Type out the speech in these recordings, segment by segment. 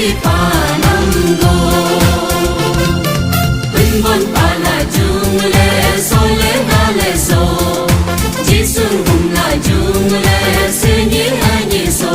si pananggo PWNBON PAQLAJU le so le ha le so jisun PAQLAJU le senyi anyi so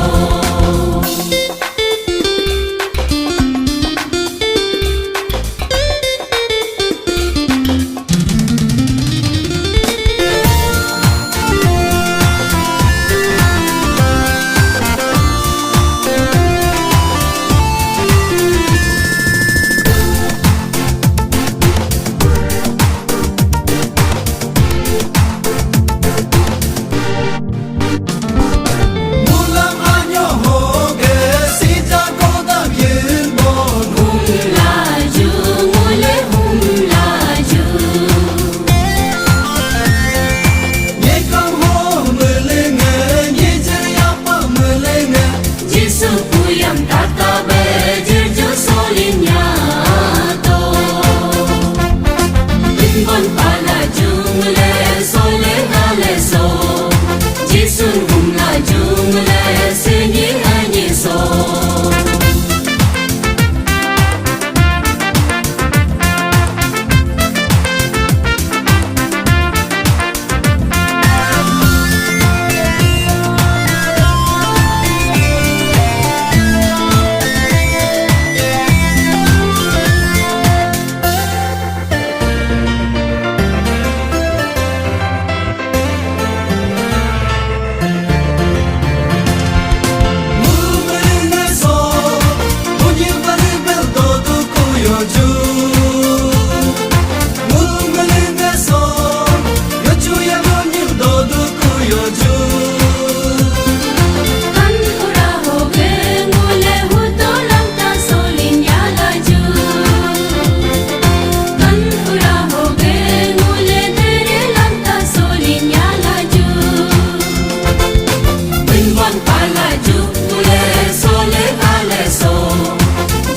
PWNBON PAQLAJU le so le ha le so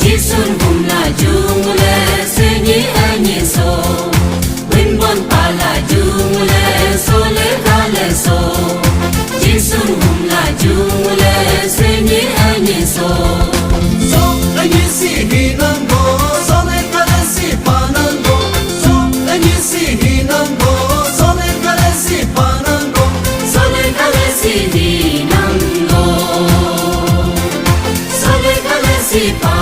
jisun PAQLAJU le senyi anyi so PWNBON PAQLAJU le so le ha le so jisun PAQLAJU le senyi anyi so so anyi si hinango so le kale si panango so anyi si hinango so le kale si panango so le kale si hinango so le kale si panango